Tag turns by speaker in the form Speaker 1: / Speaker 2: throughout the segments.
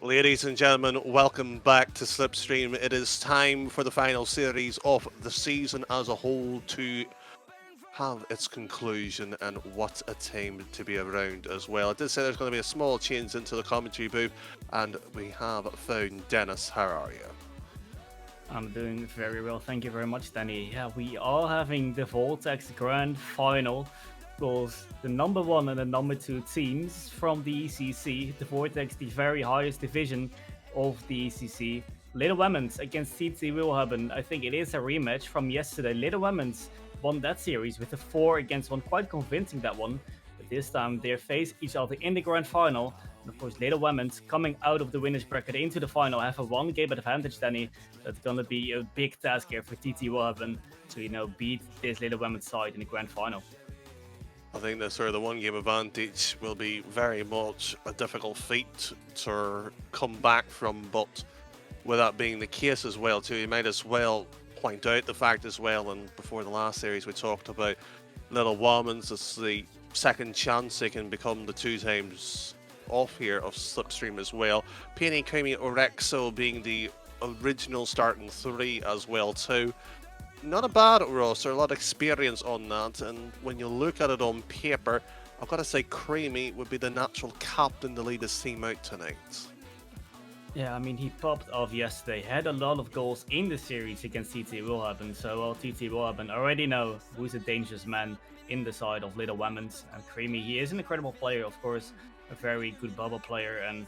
Speaker 1: Ladies and gentlemen, welcome back to Slipstream. It is time for the final series of the season as a whole to have its conclusion, and what a time to be around as well. I did say there's going to be a small change into the commentary booth, and we have found Dennis. How are you?
Speaker 2: I'm doing very well, thank you very much, Danny. Yeah, we are having the Vortex Grand Final. Because the number one and the number two teams from the ECC, the Vortex, the very highest division of the ECC, Little Wamens against TT Willhaben. I think it is a rematch from yesterday. Little Wamens won that series with a 4 against 1, quite convincing that one. But this time they face each other in the grand final. And of course, Little Wamens coming out of the winners bracket into the final have a 1-game advantage, Danny. That's gonna be a big task here for TT Willhaben to, beat this Little Wamens side in the grand final.
Speaker 1: I think the sort of the one-game advantage will be very much a difficult feat to come back from, but with that being the case as well too, you might as well point out the fact as well, and before the last series we talked about Little Wamens as the second chance they can become the 2 times off here of Slipstream as well. Penny, Creamy, Orexo being the original starting 3 as well too. Not a bad roster, a lot of experience on that, and when you look at it on paper, I've got to say Creamy would be the natural captain to lead his team out tonight.
Speaker 2: Yeah, I mean, he popped off yesterday, had a lot of goals in the series against TT Willhaben, so TT Willhaben already know who's a dangerous man in the side of Little Wamens. And Creamy, he is an incredible player, of course, a very good bubble player, and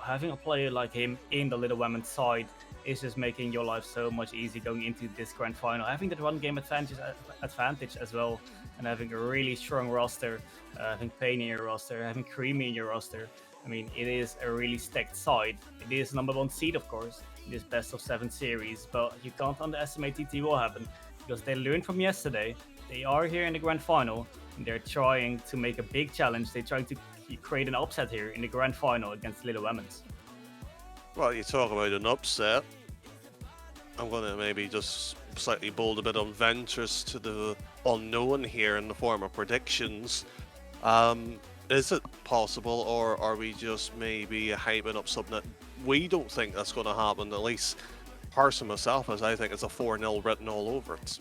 Speaker 2: having a player like him in the Little Wamens side is just making your life so much easier going into this grand final. Having that 1-game advantage as well, and having a really strong roster, having Payne in your roster, having Creamy in your roster. I mean, it is a really stacked side. It is number 1 seed, of course, in this best of 7 series, but you can't underestimate TT Willhaben because they learned from yesterday. They are here in the grand final, and they're trying to make a big challenge. They're trying to create an upset here in the grand final against Little Wamens.
Speaker 1: Well, you talk about an upset. I'm going to maybe just slightly bold a bit on ventures to the unknown here in the form of predictions. Is it possible, or are we just maybe hyping up something that we don't think that's going to happen? At least, person myself, as I think it's a 4-0 written all over it.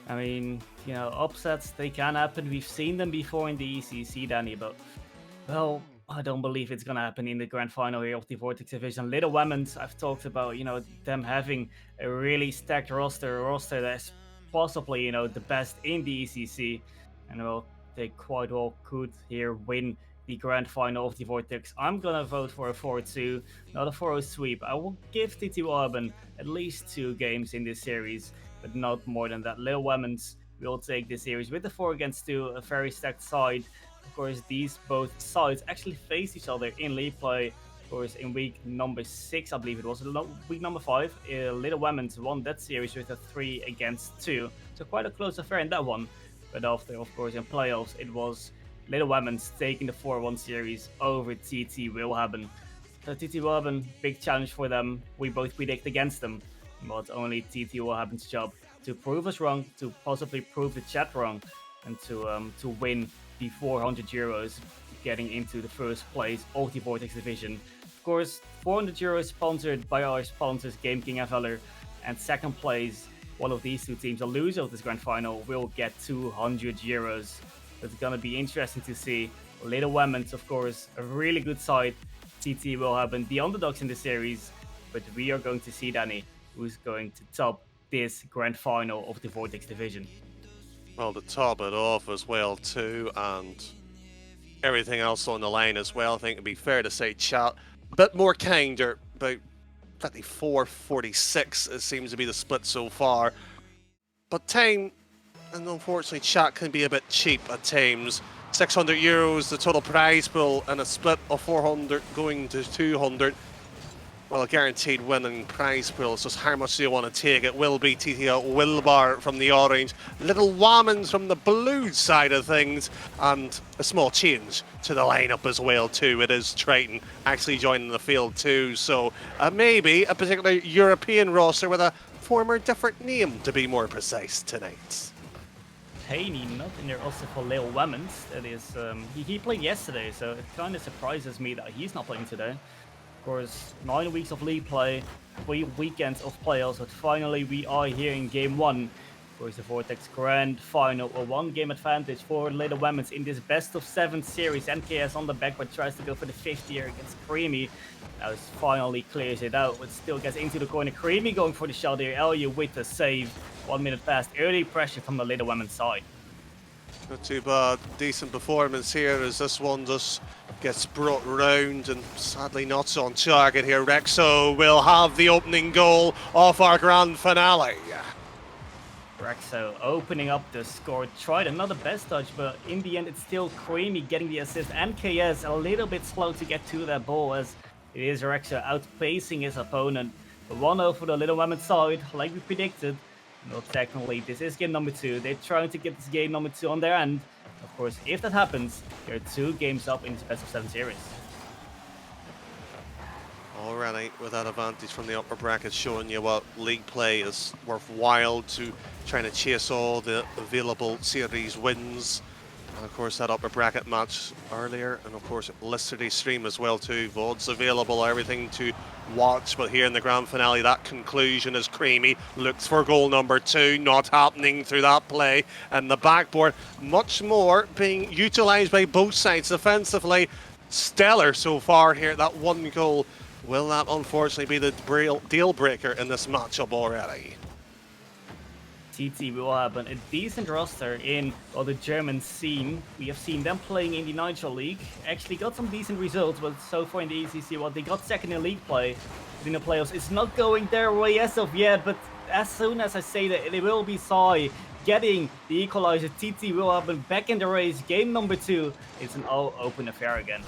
Speaker 2: I mean, upsets, they can happen. We've seen them before in the ECC, Danny, but, well, I don't believe it's going to happen in the grand final here of the Vortex division. Little Wamens, I've talked about, them having a really stacked roster, a roster that's possibly, the best in the ECC. And, well, they quite well could here win the grand final of the Vortex. I'm going to vote for a 4-2, not a 4-0 sweep. I will give TT Willhaben at least 2 games in this series, but not more than that. Little Wamens will take this series with the 4-2, a very stacked side. Of course, these both sides actually faced each other in league play. Of course, in week number 6, I believe it was, week number 5, Little Wamens won that series with a 3-2. So quite a close affair in that one. But after, of course, in playoffs, it was Little Wamens taking the 4-1 series over TT Willhaben. So TT Willhaben, big challenge for them. We both predict against them. But only TT Willhaben's job to prove us wrong, to possibly prove the chat wrong, and to win the 400 euros, getting into the first place of the Vortex division. Of course, 400 euros sponsored by our sponsors, Game King FLR, and second place, one of these 2 teams, a loser of this grand final, will get 200 euros. It's gonna be interesting to see. Little Wamens, of course, a really good side. TT Willhaben, the underdogs in the series, but we are going to see, Danny, who's going to top this grand final of the Vortex division.
Speaker 1: Well, to top it off as well too, and everything else on the line as well, I think it'd be fair to say chat a bit more kinder, about 54-46 it seems to be the split so far. But time, and unfortunately chat can be a bit cheap at times. 600 euros the total prize pool, and a split of 400 going to 200. Well, a guaranteed winning prize pool. It's just how much do you want to take? It will be TT Wilbar from the orange, Little Wamens from the blue side of things, and a small change to the lineup as well too. It is Triton actually joining the field too, so maybe a particular European roster with a former different name, to be more precise, tonight.
Speaker 2: Taney not in there also for Lil Wamens. That is, he played yesterday, so it kind of surprises me that he's not playing today. Of course, 9 weeks of league play, 3 weekends of playoffs, but finally we are here in game 1. Of course, the Vortex Grand Final, a 1-game advantage for Little Wamens in this best-of-7 series. NKS on the back, but tries to go for the 5th here against Creamy. Now it finally clears it out, but still gets into the corner. Creamy going for the shot here. LU with the save. 1 minute past. Early pressure from the Little Wamens side.
Speaker 1: Not too bad. Decent performance here as this one just gets brought round and sadly not on target here. Rexo will have the opening goal of our grand finale.
Speaker 2: Rexo opening up the score, tried another best touch, but in the end it's still Creamy getting the assist. NKS a little bit slow to get to that ball as it is Rexo outpacing his opponent. The 1-0 for the Little Wamens side, like we predicted. Well, technically this is game number 2. They're trying to get this game number 2 on their end. Of course, if that happens, they're 2 games up in this best-of-7 series.
Speaker 1: Already with that advantage from the upper bracket, showing you what league play is worthwhile to trying to chase all the available series wins. And of course that upper bracket match earlier, and of course yesterday's stream as well too. VODs available, everything to watch. But here in the grand finale, that conclusion is Creamy looks for goal number 2, not happening through that play, and the backboard much more being utilised by both sides defensively. Stellar so far here. That 1 goal, will that unfortunately be the real deal breaker in this matchup already?
Speaker 2: TT Willhaben, a decent roster in the German scene. We have seen them playing in the Nitro League. Actually got some decent results, but so far in the ECC, well, they got second in league play. But in the playoffs, it's not going their way as of yet, but as soon as I say that, it will be Sai getting the equalizer. TT Willhaben back in the race. Game number 2. It's an all-open affair again.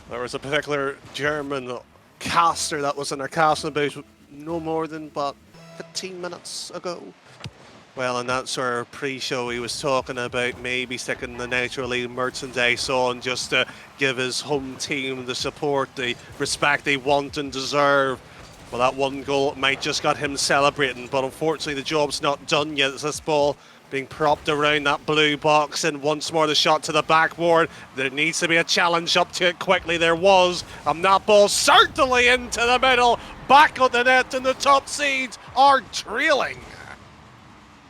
Speaker 1: There was a particular German caster that was in our casting booth no more than about 15 minutes ago. Well, in that sort of pre-show, he was talking about maybe sticking the Nitro League merchandise on just to give his home team the support, the respect they want and deserve. Well, that 1 goal might just got him celebrating, but unfortunately the job's not done yet. It's this ball being propped around that blue box, and once more the shot to the backboard. There needs to be a challenge up to it quickly. There was, and that ball certainly into the middle, back on the net, and the top seeds are trailing.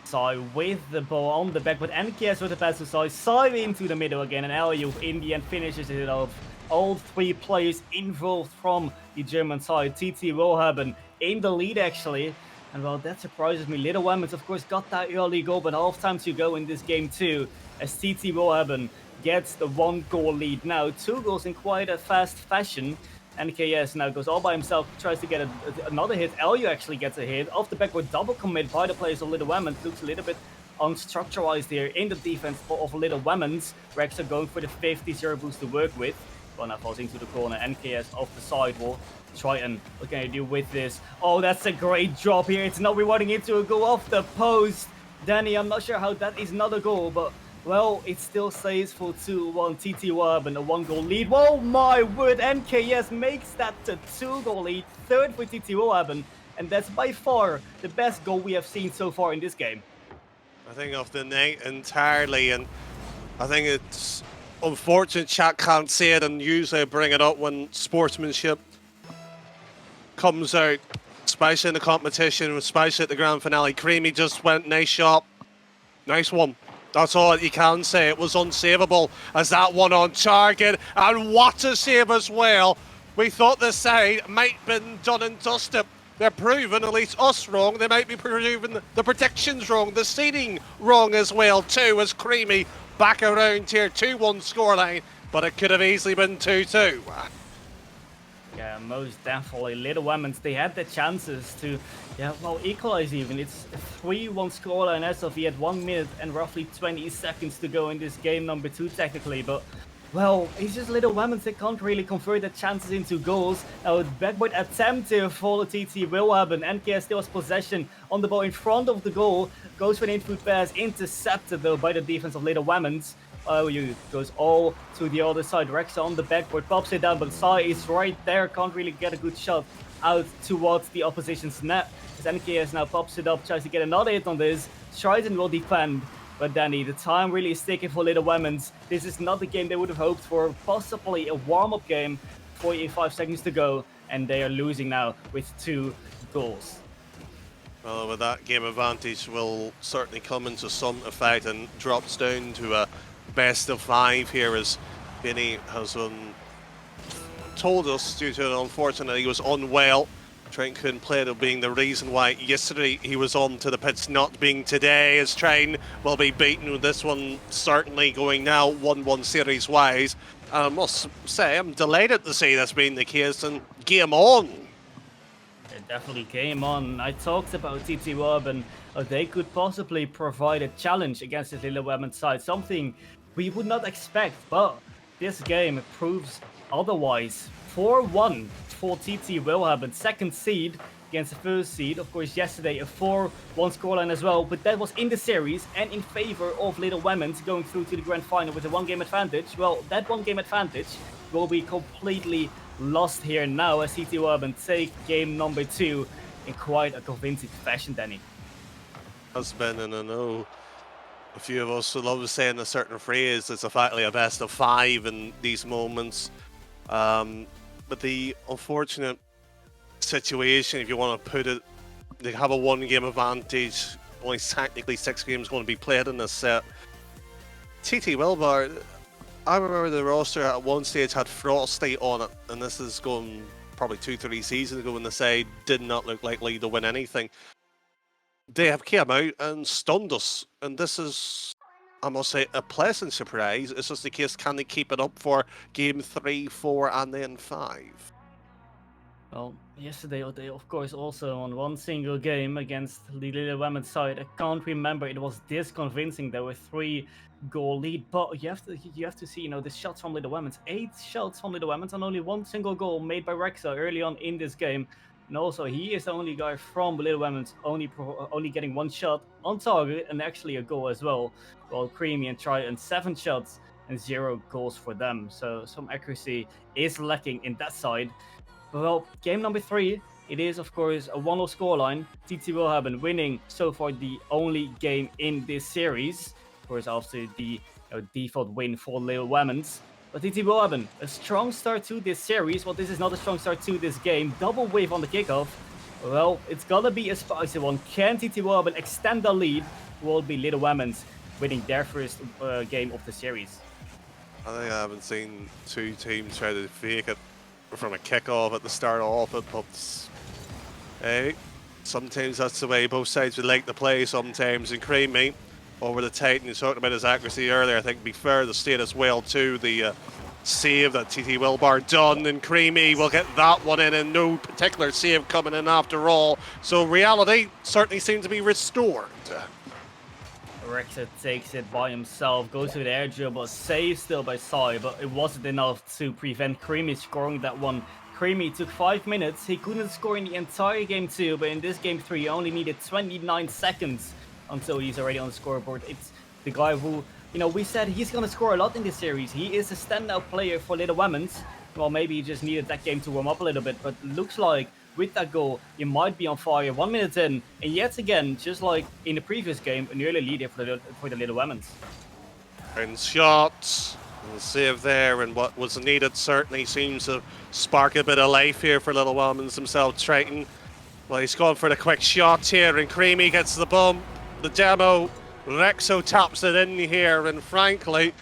Speaker 2: Sai with the ball on the back, but NKS with the pass to Sai. Sai into the middle again, and LU in the end finishes it off. All 3 players involved from the German side. TT Willhaben in the lead actually. And well, that surprises me. Little Wamens, of course, got that early goal, but half time to go in this game too, as TT Willhaben gets the 1-goal lead. Now 2 goals in quite a fast fashion. NKS now goes all by himself, tries to get another hit. LU actually gets a hit off the backward double commit by the players of Little Wamens. Looks a little bit unstructuralized here in the defense of Little Wamens. Rexo going for the 50-0 boost to work with. Well, now falls into the corner. NKS off the sidewall. Triton, what can I do with this? Oh, that's a great drop here. It's not rewarding it to go off the post. Danny, I'm not sure how that is not a goal, but well, it still stays for 2-1. TT Willhaben, a 1-goal lead. Oh my word, NKS makes that a 2-goal lead. 3rd for TT Willhaben, and that's by far the best goal we have seen so far in this game.
Speaker 1: I think of the night entirely, and I think it's unfortunate chat can't say it, and usually I bring it up when sportsmanship comes out, especially in the competition, especially at the grand finale. Creamy just went, nice shot, nice one. That's all you can say. It was unsavable as that one on target, and what a save as well. We thought this side might have been done and dusted. They're proving, at least us, wrong. They might be proving the predictions wrong, the seeding wrong as well too, as Creamy back around here, 2-1 scoreline, but it could have easily been 2-2.
Speaker 2: Yeah, most definitely. Little Wamens, they had the chances to, equalize even. It's a 3-1 scoreline as of yet, 1 minute and roughly 20 seconds to go in this game number 2 technically, but well, it's just Little Wamens, they can't really convert the chances into goals. Now, backboard attempt here for the TT Willhaben. NKS still has possession on the ball in front of the goal. Goes for an input pass, intercepted though by the defense of Little Wamens. LU goes all to the other side. Rexo on the backboard, pops it down, but Sai is right there. Can't really get a good shot out towards the opposition's net. As NKS now pops it up, tries to get another hit on this. Triton will defend. But Danny, the time really is ticking for Little Wamens. This is not the game they would have hoped for. Possibly a warm-up game, 45 seconds to go, and they are losing now with 2 goals.
Speaker 1: Well, with that, game advantage will certainly come into some effect and drops down to a best of 5 here, as Benny has told us due to, unfortunately, he was unwell. Train couldn't play, it being the reason why yesterday he was on to the pitch, not being today, as Train will be beaten with this one certainly going now 1-1 series wise. I must say, I'm delighted to see this being the case, and game on.
Speaker 2: It definitely came on. I talked about TT Willhaben. They could possibly provide a challenge against the Little Wamens side, something we would not expect, but this game proves otherwise. 4-1 for TT Willhaben, second seed against the first seed. Of course, yesterday a 4-1 scoreline as well, but that was in the series and in favor of Little Wamens going through to the grand final with a 1-game advantage. Well, that 1-game advantage will be completely lost here now as TT Willhaben take game number 2 in quite a convincing fashion, Danny.
Speaker 1: Has been, and I know a few of us love saying a certain phrase, it's effectively a best of 5 in these moments. But the unfortunate situation, if you want to put it, they have a 1-game advantage, only technically 6 games going to be played in this set. TT Wilbar, I remember the roster at one stage had Frosty on it, and this is going probably 2-3 seasons ago when the side did not look likely to win anything. They have came out and stunned us, and this is, I must say, a pleasant surprise. It's just the case, can they keep it up for game 3, 4, and then 5?
Speaker 2: Well, yesterday they of course also on one single game against the Little Wamens side. I can't remember it was this convincing. There were 3-goal lead, but you have to see, the shots from Little Wamens. 8 shots from Little Wamens and only 1 single goal made by Rexa early on in this game. And also, he is the only guy from Little Wamens only getting 1 shot on target and actually a goal as well. While Creamy and Triton 7 shots and 0 goals for them. So some accuracy is lacking in that side. Well, game number 3, it is of course a 1-0 scoreline. TT Willhaben winning so far the only game in this series. Of course, after the default win for Little Wamens. But TT Willhaben, a strong start to this series. Well, this is not a strong start to this game. Double wave on the kickoff. Well, it's gonna be a spicy one. Can TT Willhaben extend the lead? Will be Little Wamens winning their first game of the series.
Speaker 1: I think I haven't seen 2 teams try to fake it from a kickoff at the start of it, but hey, sometimes that's the way both sides would like to play sometimes. And Creamy over the Titan, you talked about his accuracy earlier. I think, to be fair, the state as well too. The save that TT Wilbar done, and Creamy will get that one in, and no particular save coming in after all. So reality certainly seems to be restored.
Speaker 2: Rexa takes it by himself, goes to the air dribble, saved still by Sai, but it wasn't enough to prevent Creamy scoring that one. Creamy took 5 minutes. He couldn't score in the entire game 2, but in this game 3 he only needed 29 seconds until he's already on the scoreboard. It's the guy who, we said he's going to score a lot in this series. He is a standout player for Little Wamens. Well, maybe he just needed that game to warm up a little bit, but looks like with that goal, he might be on fire 1 minute in. And yet again, just like in the previous game, an early lead for the Little Wamens.
Speaker 1: And shots, and the save there, and what was needed certainly seems to spark a bit of life here for Little Wamens himself, Triton. Well, he's gone for the quick shot here, and Creamy gets the bump, the demo. Rexo taps it in here, and frankly,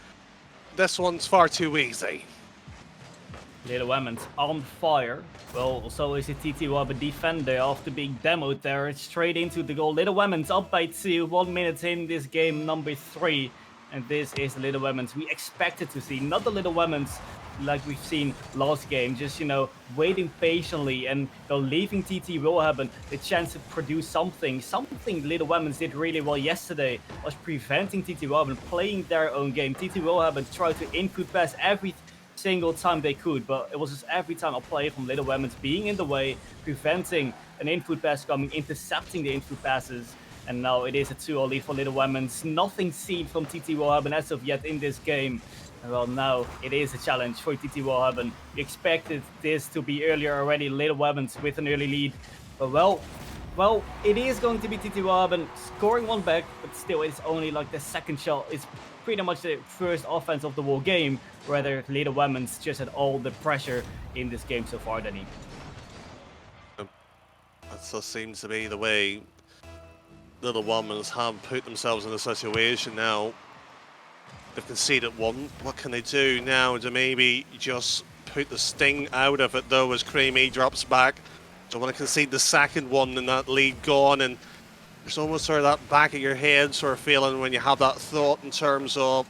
Speaker 1: this one's far too easy.
Speaker 2: Little Wamens on fire. Well, so is the TT Willhaben defender after being demoed there. It's straight into the goal. Little Wamens up by 2, 1 minute in this game number 3. And this is the Little Wamens we expected to see. Not the Little Wamens like we've seen last game. Just, waiting patiently and leaving TT Willhaben the chance to produce something. Something Little Wamens did really well yesterday was preventing TT Willhaben playing their own game. TT Willhaben tried to input pass every single time they could, but it was just every time a player from Little Wamens being in the way, preventing an input pass coming, intercepting the input passes. And now it is a 2-0 lead for Little Wamens. Nothing seen from TT Willhaben as of yet in this game. And well, now it is a challenge for TT Willhaben. We expected this to be earlier already, Little Wamens with an early lead. But well, Well, it is going to be TT Willhaben scoring one back, but still it's only like the second shot. It's pretty much the first offense of the whole game, whether Little Wamens just had all the pressure in this game so far, Danny.
Speaker 1: That just seems to be the way Little Wamens have put themselves in a situation now. They've conceded one. What can they do now to maybe just put the sting out of it, though, as Creamy drops back? Don't want to concede the second one and that lead gone. And there's almost sort of that back of your head sort of feeling when you have that thought in terms of,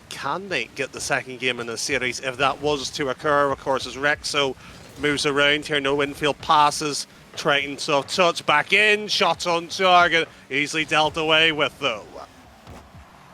Speaker 1: can they get the second game in the series if that was to occur? Of course, as Rexo moves around here, no infield passes. Triton soft touch back in, shot on target, easily dealt away with though.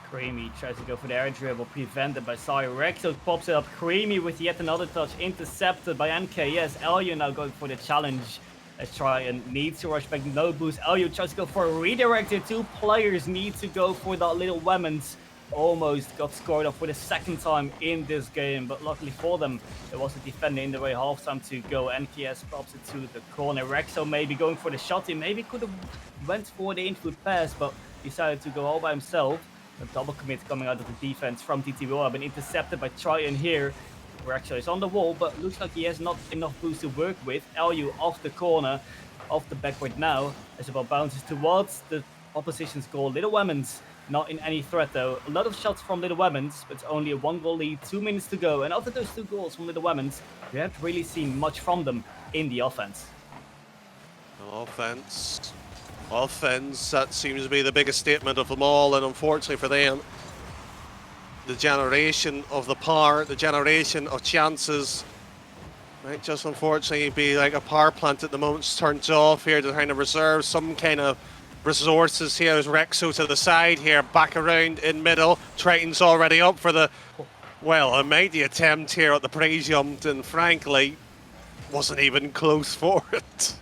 Speaker 2: Creamy tries to go for the air dribble, prevented by Rexo pops it up. Creamy with yet another touch, intercepted by NKS. Elio now going for the challenge. Let's try and needs to rush back, no boost. Elio tries to go for a redirected. Two players need to go for that Little Wamens. Almost got scored off for the second time in this game, but luckily for them, there was a defender in the way halftime to go. NKS pops it to the corner. Rexo maybe going for the shot. He maybe could have went for the infield pass, but decided to go all by himself. A double commit coming out of the defense from TT Willhaben, intercepted by Triton here. Rexo is on the wall, but looks like he has not enough boost to work with. Elio off the corner, off the backboard now, as the ball bounces towards the opposition's goal. Little Wamens not in any threat though. A lot of shots from Little Wamens, but it's only a 1-goal lead, 2 minutes to go. And after those 2 goals from Little Wamens, we haven't really seen much from them in the offense.
Speaker 1: Offense, that seems to be the biggest statement of them all, and unfortunately for them, the generation of the power, the generation of chances, might just unfortunately be like a power plant at the moment. It's turned off here to kind of reserve some kind of resources here. As Rexo to the side here, back around in middle. Triton's already up for the, well, a mighty attempt here at the pre-jump, and frankly, wasn't even close for it.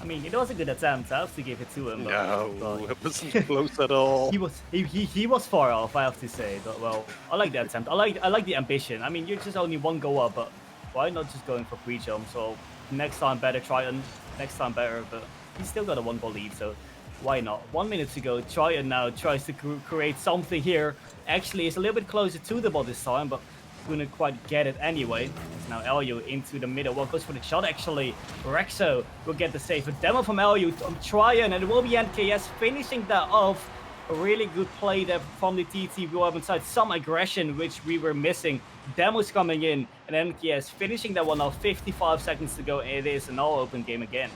Speaker 2: I mean, it was a good attempt. I have to give it to him. But,
Speaker 1: no, it wasn't close at all.
Speaker 2: He was far off, I have to say. But well, I like the attempt. I like the ambition. I mean, you're just only 1 goal up, but why not just going for pre-jump? So next time better, Triton. Next time better, but he's still got a 1-goal lead, so why not? 1 minute to go. Triton now tries to create something here. Actually, it's a little bit closer to the ball this time, but couldn't quite get it anyway. It's now Elio into the middle. Well, goes for the shot actually. Rexo will get the save. A demo from Elio on Triton, and it will be NKS finishing that off. A really good play there from the TT Willhaben side. Some aggression, which we were missing. Demo's coming in, and NKS finishing that one off. 55 seconds to go, and it is an all-open game again.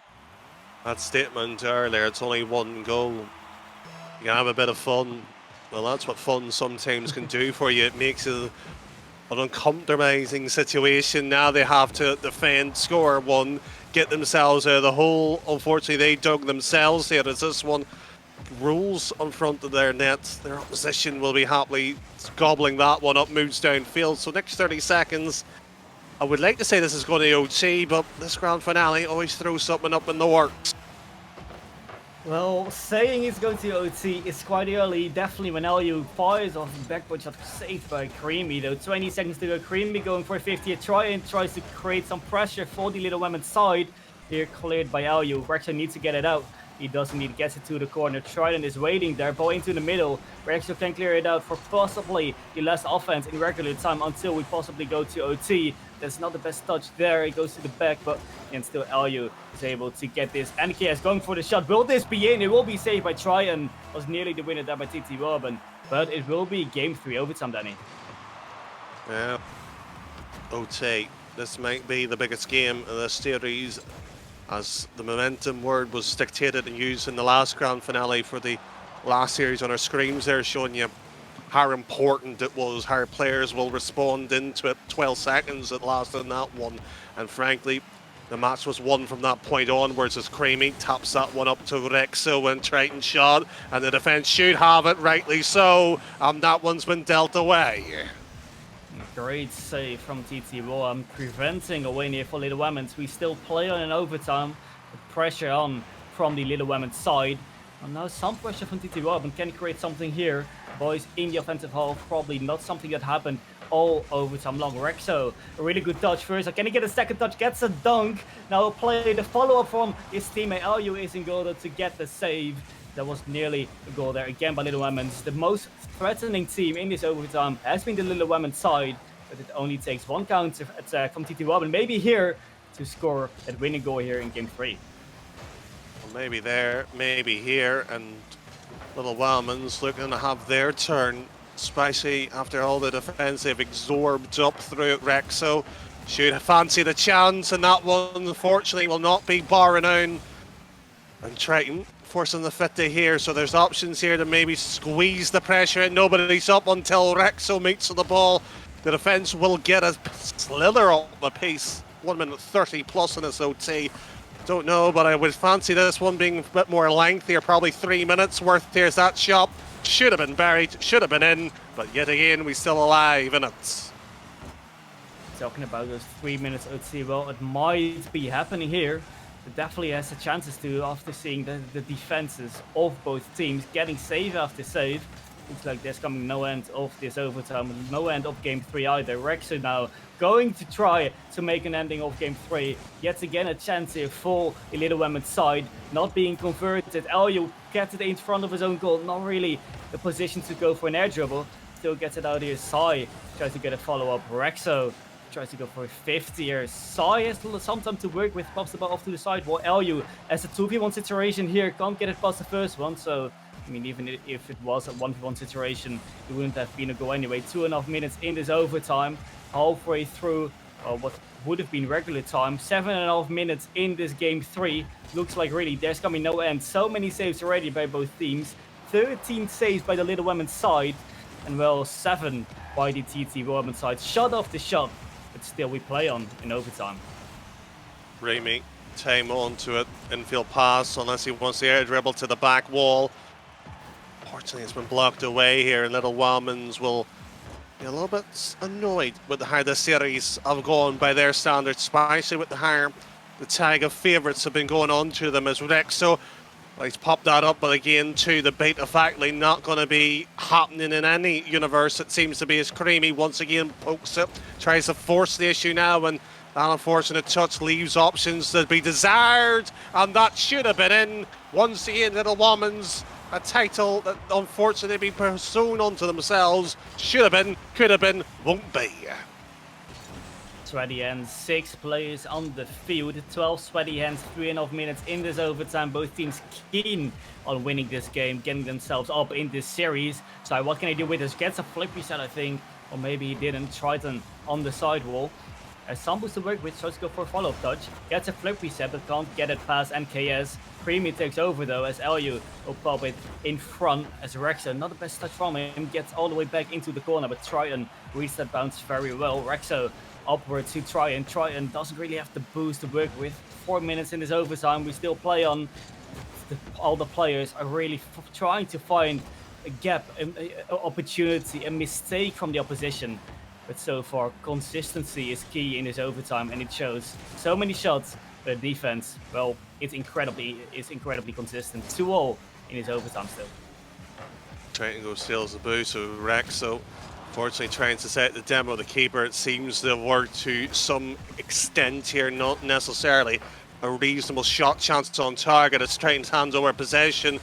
Speaker 1: That statement earlier, it's only 1 goal. You can have a bit of fun. Well, that's what fun sometimes can do for you. It makes it an uncompromising situation. Now they have to defend, score 1, get themselves out of the hole. Unfortunately, they dug themselves here as this one rolls on front of their net. Their opposition will be happily gobbling that one up, moves downfield. So next 30 seconds, I would like to say this is going to OT, but this grand finale always throws something up in the works.
Speaker 2: Well, saying it's going to OT is quite early. Definitely when Elio fires off the backboard shot, saved by Creamy though. 20 seconds to go. Creamy going for a 50. Tries to create some pressure for the Little Wamens side. Here cleared by Elio. Rexo needs to get it out. He doesn't need to get it to the corner. Triton is waiting there, ball into the middle. Rexo can clear it out for possibly the last offense in regular time until we possibly go to OT. That's not the best touch there. It goes to the back, but and still Elio is able to get this. NKS going for the shot. Will this be in? It will be saved by Triton. Was nearly the winner there by TT Willhaben, but it will be game 3 overtime, Danny.
Speaker 1: Yeah. OT. This might be the biggest game of the series, as the momentum word was dictated and used in the last grand finale for the last series on our screens there, showing you how important it was, how players will respond into it. 12 seconds it lasted in that one, and frankly, the match was won from that point onwards as Creamy taps that one up to Rexo and Triton shot, and the defence should have it, rightly so, and that one's been dealt away.
Speaker 2: Great save from TT Willhaben, preventing away near for Little Wamens. We still play on an overtime, with pressure on from the Little Wamens side. And now some pressure from TT Willhaben can create something here. Boys in the offensive half, probably not something that happened all overtime long. Rexo, a really good touch first. Can he get a second touch? Gets a dunk. Now play the follow-up from his teammate. LU is in goal to get the save. That was nearly a goal there again by Little Wamens. The most threatening team in this overtime has been the Little Wamens side, but it only takes one counter attack from TT Robin, maybe here, to score that winning goal here in game 3.
Speaker 1: Well, maybe there, maybe here, and Little Wamens looking to have their turn, especially after all the defense they've absorbed up through Rexo. Should fancy the chance, and that one unfortunately will not be barring down. And Triton forcing the 50 here, so there's options here to maybe squeeze the pressure in. Nobody's up until Rexo meets the ball. The defence will get a slither up the pace. 1 minute 30 plus in this OT. Don't know, but I would fancy this one being a bit more lengthier, probably 3 minutes worth. There's that shot. Should have been buried, should have been in, but yet again, we still alive in it.
Speaker 2: Talking about those 3 minutes OT, well, it might be happening here. It definitely has the chances to, after seeing the defenses of both teams getting save after save. Looks like there's coming no end of this overtime, no end of game 3 either. Rexo now going to try to make an ending of game 3. Yet again a chance here for the Little Wamens side, not being converted. LU gets it in front of his own goal, not really the position to go for an air dribble. Still gets it out here. Sai tries to get a follow-up. Rexo tries to go for a 50 here. Sai has some time to work with, pops the ball off to the side, while LU, as a 2v1 situation here, can't get it past the first one, so I mean, even if it was a 1v1 situation, it wouldn't have been a goal anyway. 2.5 minutes in this overtime, halfway through what would have been regular time. 7.5 minutes in this game 3. Looks like really there's coming no end. So many saves already by both teams. 13 saves by the Little Wamens side, and well, 7 by the TT Wamens side. Shot off the shot, but still we play on in overtime.
Speaker 1: Remy, time onto it, infield pass, unless he wants the air dribble to the back wall. Unfortunately, it's been blocked away here, and Little Wamens will be a little bit annoyed with how the series have gone by their standards, especially with the tag of favourites have been going on to them as Rexo. Well, he's popped that up, but again, too, the beta factly not going to be happening in any universe. It seems to be as Creamy once again pokes it, tries to force the issue now, and that unfortunate touch leaves options to be desired, and that should have been in. Once again, Little Wamens, a title that unfortunately been pursued onto themselves. Should have been, could have been, won't be.
Speaker 2: Sweaty hands, 6 players on the field, 12 sweaty hands, 3.5 minutes in this overtime. Both teams keen on winning this game, getting themselves up in this series. So what can he do with this? Gets a flip reset, I think, or maybe he didn't. Triton on the sidewall. As Sambus to work with, tries to go for a follow-up touch. Gets a flip reset, but can't get it past MKS. Creamy takes over though, as LU will pop it in front as Rexo. Not the best touch from him, gets all the way back into the corner, but Triton reads that bounce very well. Rexo upwards to Triton. Triton doesn't really have the boost to work with. 4 minutes in this overtime, we still play on. All the players are really trying to find a gap, an opportunity, a mistake from the opposition. But so far, consistency is key in this overtime, and it shows. So many shots, but defense, well, it's incredibly consistent. 2-2 in his overtime still.
Speaker 1: Triton goes steals the boost, so Rexo fortunately trying to set the demo. The keeper, it seems to have worked to some extent here, not necessarily a reasonable shot chance on target as Triton's hands over possession.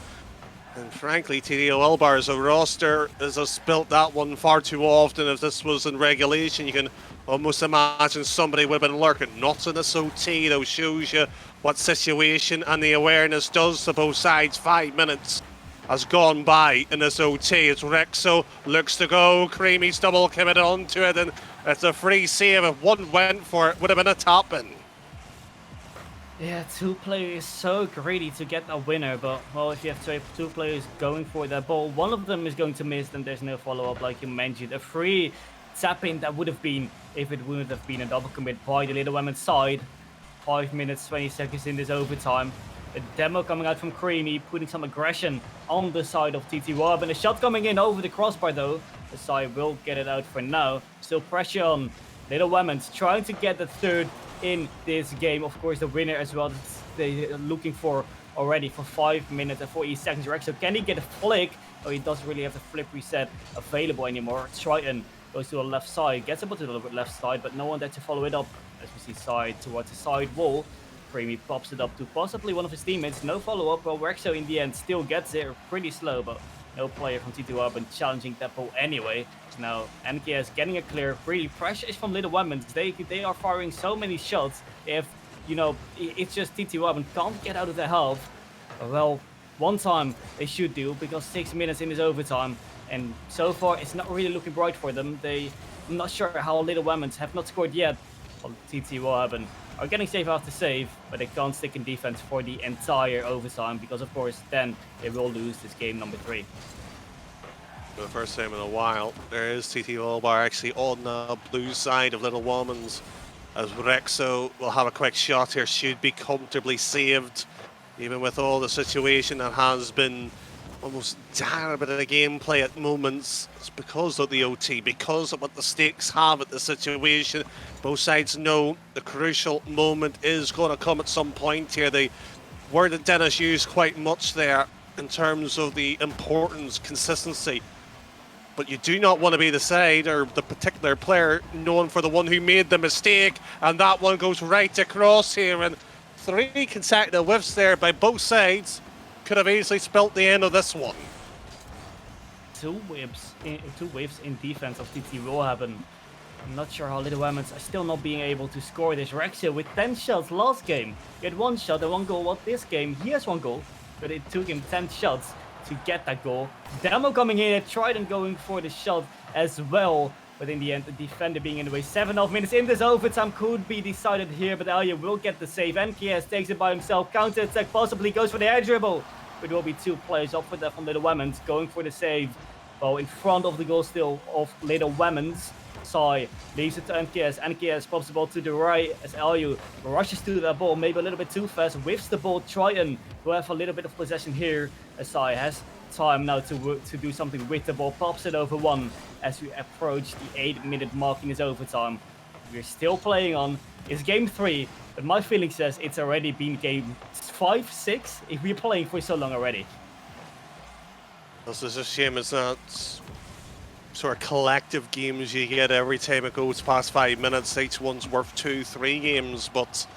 Speaker 1: And frankly, TDO Elbar's a roster has spilt that one far too often. If this was in regulation, you can almost imagine somebody would have been lurking. Not in this OT, though, shows you what situation and the awareness does to both sides. 5 minutes has gone by in this OT. It's Rexo looks to go. Creamy's double committed onto it, and it's a free save. If one went for it, would have been a tap-in.
Speaker 2: Yeah, 2 players so greedy to get a winner, but well, if you have 2 players going for that ball, one of them is going to miss, then there's no follow-up like you mentioned. A free tap-in that would have been, if it wouldn't have been a double commit by the Little Wamens side. 5 minutes, 20 seconds in this overtime. A demo coming out from Creamy, putting some aggression on the side of TT Willhaben. A shot coming in over the crossbar though. The side will get it out for now. Still pressure on Little Wamens, trying to get the third in this game. Of course, the winner as well. They're looking for already for 5 minutes and 40 seconds. Rexo, can he get a flick? Oh, he doesn't really have the flip reset available anymore. Triton goes to the left side, gets about to the left side, but no one there to follow it up. As we see side towards the side wall, Creamy pops it up to possibly one of his teammates. No follow-up, but Rexo in the end still gets there pretty slow, but no player from T2 challenging that ball anyway. So now NKS getting a clear. Really pressure is from Little Wamens. They are firing so many shots. If it's just T2 can't get out of their half. Well, one time they should do, because 6 minutes in is overtime, and so far it's not really looking bright for them. I'm not sure how Little Wamens have not scored yet. Well, Willhaben are getting save after save, but they can't stick in defense for the entire overtime, because of course then they will lose this game number 3.
Speaker 1: For the first time in a while, there is TT Willhaben actually on the blue side of Little Wamens, as Rexo will have a quick shot here, should be comfortably saved, even with all the situation that has been almost dire bit of the gameplay at moments. It's because of the OT, because of what the stakes have at the situation. Both sides know the crucial moment is going to come at some point here. The word that Dennis used quite much there in terms of the importance, consistency. But you do not want to be the side or the particular player known for the one who made the mistake, and that one goes right across here, and 3 consecutive whiffs there by both sides could have easily spelt the end of this one.
Speaker 2: Two whiffs in defense of TT Willhaben. I'm not sure how Little Wamens are still not being able to score this. Rexio with 10 shots last game. He had 1 shot and 1 goal. Well, this game he has 1 goal, but it took him 10 shots to get that goal. Demo coming in, tried and going for the shot as well, but in the end the defender being in the way. 7.5 minutes in this overtime could be decided here, but Alya will get the save. NKS takes it by himself, counter attack possibly, goes for the air dribble. There will be 2 players up for that from Little Wamens, going for the save. Well, in front of the goal still of Little Wamens. Sai leaves it to NKS. NKS pops the ball to the right as Alyu rushes to that ball, maybe a little bit too fast, whiffs the ball. Triton will have a little bit of possession here as Sai has time now to do something with the ball. Pops it over 1 as we approach the 8-minute mark in this overtime. We're still playing on. It's game 3, but my feeling says it's already been game 5, 6 if we're playing for so long already.
Speaker 1: This is a shame, it's not sort of collective games you get every time it goes past 5 minutes. Each one's worth 2, 3 games, but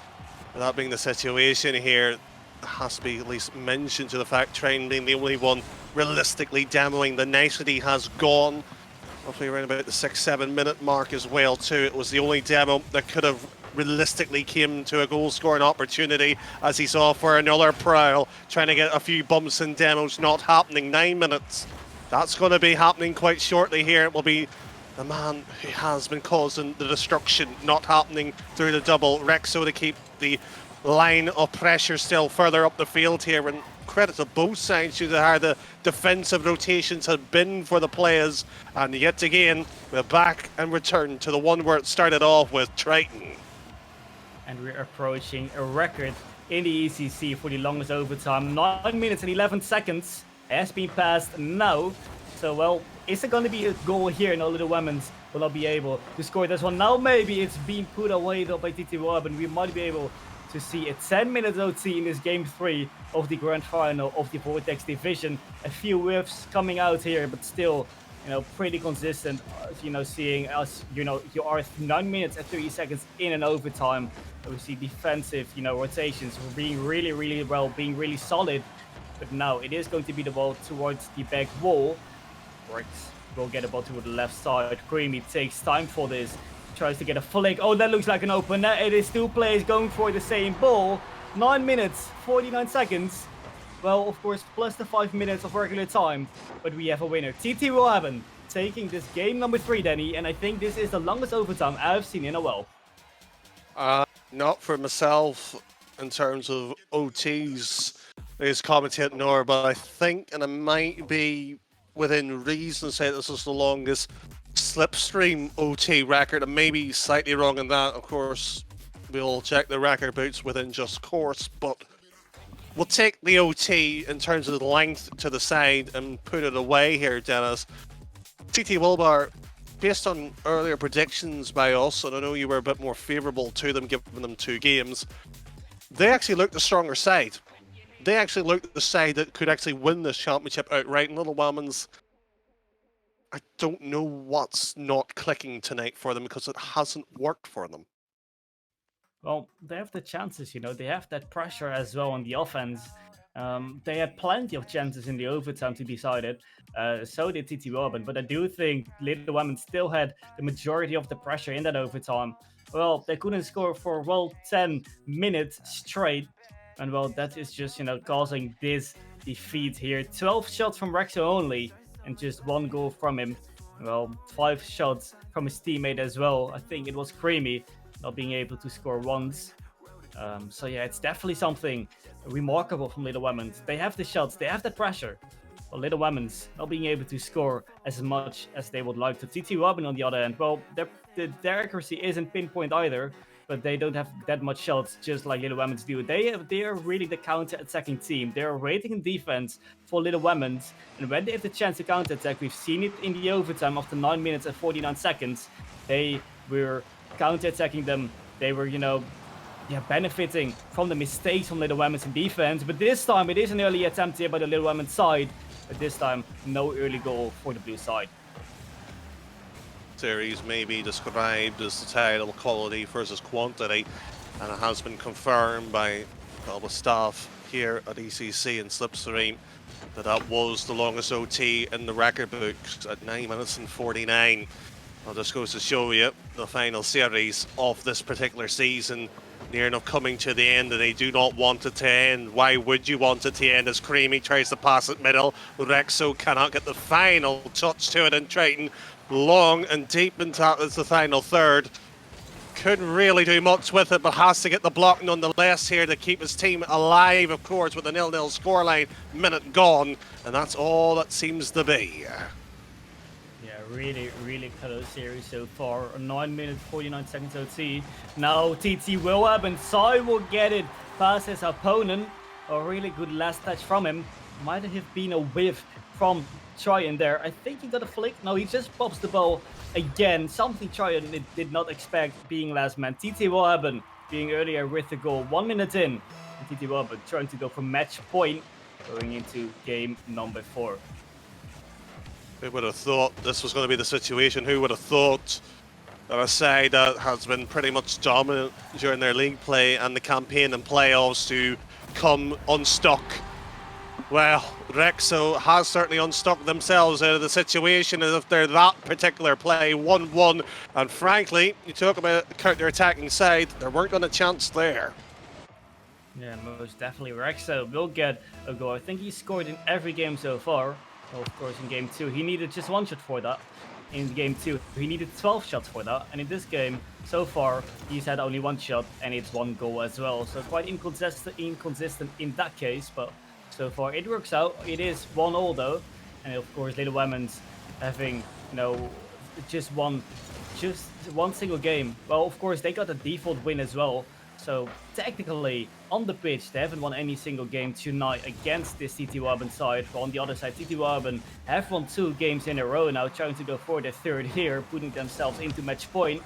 Speaker 1: that being the situation here, it has to be at least mentioned to the fact Train being the only one realistically demoing. The nicety has gone. Roughly around about the 6-7 minute mark as well too. It was the only demo that could have realistically came to a goal scoring opportunity, as he saw for another prowl, trying to get a few bumps and demos not happening. 9 minutes. That's going to be happening quite shortly here. It will be the man who has been causing the destruction not happening through the double. Rexo to keep the line of pressure still further up the field here, and credit to both sides due to how the defensive rotations have been for the players. And yet again, we're back and return to the one where it started off with, Triton.
Speaker 2: And we're approaching a record in the ECC for the longest overtime. 9 minutes and 11 seconds has been passed now. So, well, is there going to be a goal here? No, Little Wamens will not be able to score this one. Now maybe it's being put away though by TT Willhaben. We might be able to see a 10-minute OT in this game 3 of the grand final of the Vortex division. A few whiffs coming out here, but still, pretty consistent. Seeing us, you are 9 minutes and 30 seconds in an overtime. We see defensive, rotations being really well, being really solid. But now it is going to be the ball towards the back wall. Rex will get the ball to the left side. Creamy takes time for this. Tries to get a flick. Oh, that looks like an opener. It is 2 players going for the same ball. 9 minutes, 49 seconds. Well, of course, plus the 5 minutes of regular time. But we have a winner. TT Willhaben taking this game number 3, Danny. And I think this is the longest overtime I've seen in a while.
Speaker 1: Not for myself in terms of OTs is commentating nor, but I think, and it might be within reason, say this is the longest slipstream OT record. And maybe slightly wrong in that. Of course, we'll check the record boots within just course, but we'll take the OT in terms of the length to the side and put it away here, Dennis. TT Willhaben, based on earlier predictions by us, and I know you were a bit more favourable to them, giving them 2 games, they actually looked the stronger side. They actually looked the side that could actually win this championship outright. And Little Wamens I don't know what's not clicking tonight for them because it hasn't worked for them.
Speaker 2: Well, they have the chances, you know, they have that pressure as well on the offense. They had plenty of chances in the overtime to decide it. So did TT Robin, but I do think Little Women still had the majority of the pressure in that overtime. Well, they couldn't score for, well, 10 minutes straight. And, well, that is just, you know, causing this defeat here. 12 shots from Rexo only, and just 1 goal from him. Well, 5 shots from his teammate as well. I think it was Creamy not being able to score once. So yeah, it's definitely something remarkable from Little Wamens. They have the shots, they have the pressure. But Little Wamens not being able to score as much as they would like to. TT Robin on the other end, well, their accuracy isn't pinpoint either, but they don't have that much shots, just like Little Wamens do. They are really the counter-attacking team. They are rating in defense for Little Wamens, and when they have the chance to counter-attack, we've seen it in the overtime after 9 minutes and 49 seconds. They were counter-attacking them. They were, you know, benefiting from the mistakes from Little Wamens in defense. But this time, it is an early attempt here by the Little Wamens side. But this time, no early goal for the blue side.
Speaker 1: Series may be described as the title quality versus quantity, and it has been confirmed by all the staff here at ECC and Slipstream that was the longest OT in the record books at 9 minutes and 49. Well, this goes to show you the final series of this particular season near enough coming to the end, and they do not want it to end. Why would you want it to end? As Creamy tries to pass it middle, Rexo cannot get the final touch to it, and Triton long and deep into the final third. Couldn't really do much with it, but has to get the block nonetheless here to keep his team alive, of course, with a 0-0 scoreline, minute gone, and that's all that seems to be.
Speaker 2: Really close series so far. 9 minutes 49 seconds OT. Now TT Willhaben, Sai will get it past his opponent. A really good last touch from him. Might have been a whiff from Tryon there. I think he got a flick. No, he just pops the ball again. Something Tryon did not expect being last man. TT Willhaben being earlier with the goal. 1 minute in. And TT Willhaben trying to go for match point going into game number 4.
Speaker 1: Who would have thought this was going to be the situation? Who would have thought that a side that has been pretty much dominant during their league play and the campaign and playoffs to come unstuck? Well, Rexo has certainly unstuck themselves out of the situation as if they're that particular play, 1-1. And frankly, you talk about a counter-attacking side, there weren't going to chance there.
Speaker 2: Yeah, most definitely. Rexo will get a goal. I think he scored in every game so far. Well, of course, in game 2, he needed just 1 shot for that. In game 2, he needed 12 shots for that. And in this game, so far, he's had only 1 shot, and it's 1 goal as well. So quite inconsistent in that case, but so far it works out. It is 1-1 though. And of course, Little Wamens having, you know, just one single game. Well, of course, they got a default win as well. So technically, on the pitch, they haven't won any single game tonight against this TT Willhaben side. But on the other side, TT Willhaben have won 2 games in a row now, trying to go for the 3rd here, putting themselves into match point.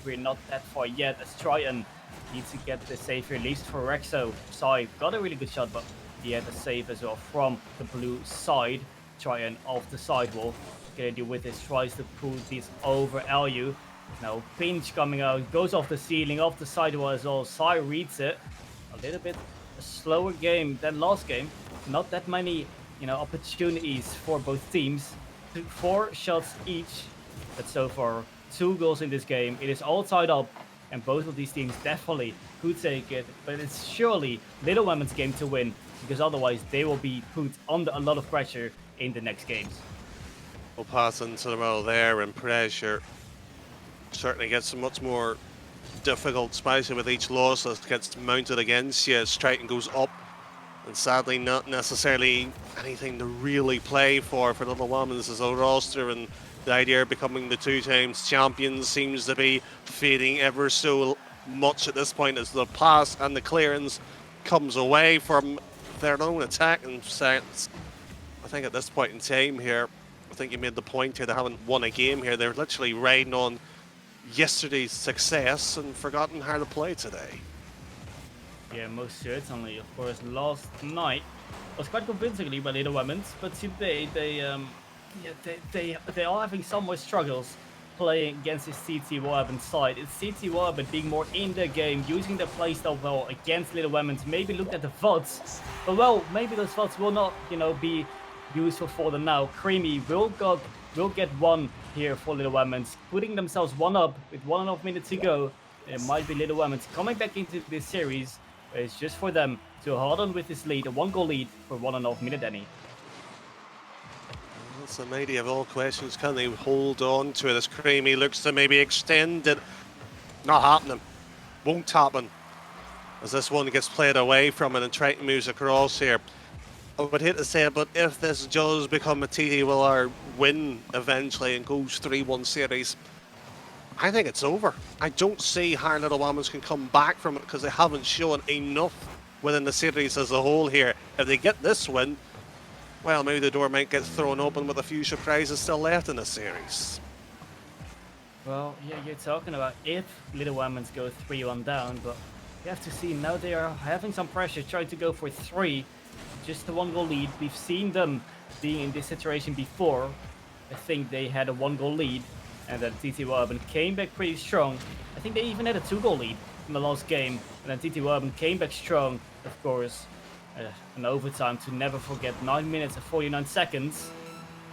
Speaker 2: We're not that far yet, as Tryon needs to get the save here, at least for Rexo. Sai got a really good shot, but he had a save as well from the blue side. Tryon off the sidewall. Gonna deal with this, tries to pull this over LU. Now pinch coming out, goes off the ceiling, off the sidewall as well. Sai reads it. A little bit a slower game than last game. Not that many, you know, opportunities for both teams. 4 shots each, but so far 2 goals in this game. It is all tied up, and both of these teams definitely could take it. But it's surely Little Wamens' game to win, because otherwise they will be put under a lot of pressure in the next games.
Speaker 1: We'll pass into the middle there, and pressure certainly gets much more difficult, especially with each loss that gets mounted against you. Triton goes up, and sadly not necessarily anything to really play for Little Wamens as a roster, and the idea of becoming the 2 times champions seems to be fading ever so much at this point as the pass and the clearance comes away from their own attacking sets. I think at this point in time here, I think you made the point here, they haven't won a game here. They're literally riding on yesterday's success and forgotten how to play today.
Speaker 2: Yeah, most certainly. Of course, last night was quite convincingly by Little Wamens, but today they yeah, they are having some more struggles playing against this CT Willhaben side. It's CT Willhaben being more in the game, using their playstyle well against Little Wamens. Maybe looked at the VODs, but well, maybe those VODs will not, be useful for them now. Creamy will get one here for Little Wamens, putting themselves one up with 1.5 minutes to go. It might be Little Wamens coming back into this series. It's just for them to hold on with this lead, a 1-goal lead for 1.5 minutes, Danny.
Speaker 1: That's the mighty of all questions. Can they hold on to it as Creamy looks to maybe extend it? Not happening. Won't happen. As this one gets played away from it and Triton moves across here. I would hate to say it, but if this does become a TD Willard win eventually and goes 3-1 series, I think it's over. I don't see how Little Wamens can come back from it because they haven't shown enough within the series as a whole here. If they get this win, well, maybe the door might get thrown open with a few surprises still left in the series.
Speaker 2: Well, yeah, you're talking about if Little Wamens go 3-1 down, but you have to see now they are having some pressure trying to go for 3. Just a 1-goal lead. We've seen them being in this situation before. I think they had a 1-goal lead and then TT Willhaben came back pretty strong. I think they even had a 2-goal lead in the last game, and then TT Willhaben came back strong, of course. An overtime to never forget, 9 minutes and 49 seconds.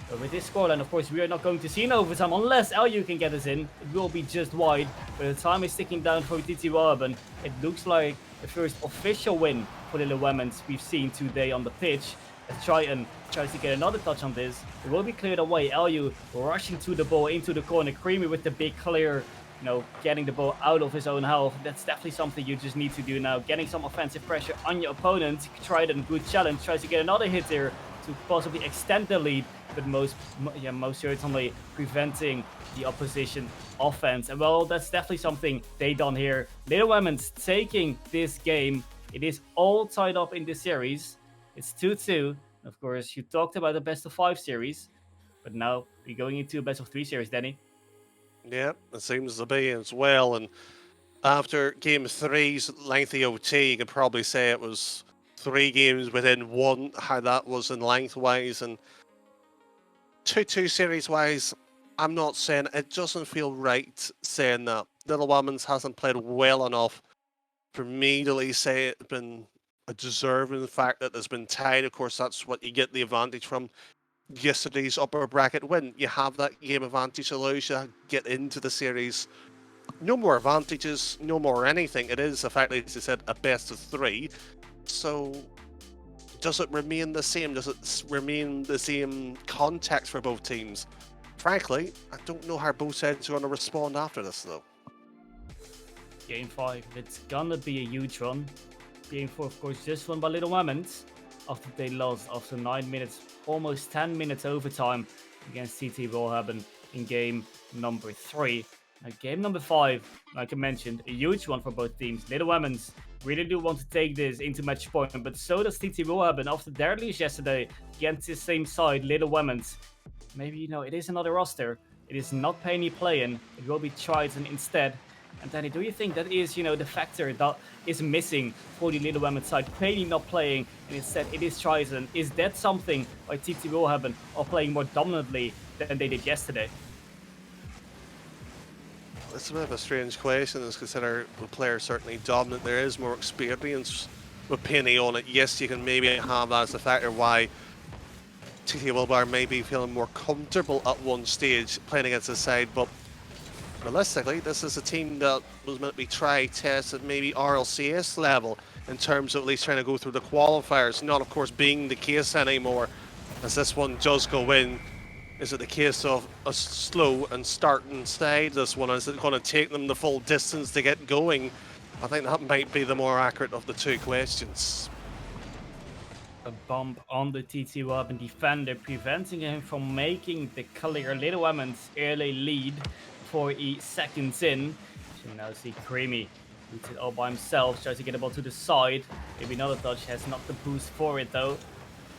Speaker 2: But with this scoreline, of course, we are not going to see an overtime unless LU can get us in. It will be just wide, but the time is ticking down for TT Willhaben. It looks like the first official win for the Little Wamens we've seen today on the pitch. As Triton tries to get another touch on this, it will be cleared away. LU rushing to the ball into the corner. Creamy with the big clear, getting the ball out of his own half. That's definitely something you just need to do now. Getting some offensive pressure on your opponent. Triton, good challenge, tries to get another hit here to possibly extend the lead, but most certainly preventing the opposition offense. And well, that's definitely something they done here. Little Wamens taking this game. It is all tied up in this series. It's 2-2. Of course, you talked about the best of 5 series, but now we're going into a best of 3 series, Danny.
Speaker 1: Yeah, it seems to be as well. And after game 3's lengthy OT, you could probably say it was 3 games within 1, how that was in lengthwise. And 2-2 series-wise, I'm not saying it doesn't feel right saying that. Little Wamens hasn't played well enough for me to at least say it's been a deserving fact that there's been tied. Of course, that's what you get the advantage from yesterday's upper bracket win. You have that game advantage, allows you to get into the series. No more advantages, no more anything. It is the fact that, as you said, a best of 3. So does it remain the same? Does it remain the same context for both teams? Frankly, I don't know how both sides are going to respond after this, though.
Speaker 2: Game 5, it's gonna be a huge one. Game 4, of course, just won by Little Wamens after they lost after 9 minutes, almost 10 minutes overtime against CT Willhaben in game number 3. Now, game number 5, like I mentioned, a huge one for both teams. Little Wamens really do want to take this into match point, but so does TT Willhaben after their lose yesterday against the same side, Little Wamens. Maybe, it is another roster. It is not Penny playing. It will be Triton instead. And Danny, do you think that is, the factor that is missing for the Little Wamens side? Penny not playing, and instead it is Triton. Is that something why TT Willhaben are playing more dominantly than they did yesterday?
Speaker 1: It's a bit of a strange question, as consider the player certainly dominant. There is more experience with Penny on it. Yes, you can maybe have that as a factor why TT Willhaben may be feeling more comfortable at one stage playing against his side, but realistically, this is a team that was meant to be tried, tested, maybe RLCS level in terms of at least trying to go through the qualifiers, not of course being the case anymore. As this one does go in, is it the case of a slow and starting side? This one, is it going to take them the full distance to get going? I think that might be the more accurate of the 2 questions.
Speaker 2: A bump on the TT Willhaben defender, preventing him from making the clear. Little Wamens early lead 40 seconds in. So now see Creamy beats it all by himself, tries to get the ball to the side. Maybe another touch, has not the boost for it though.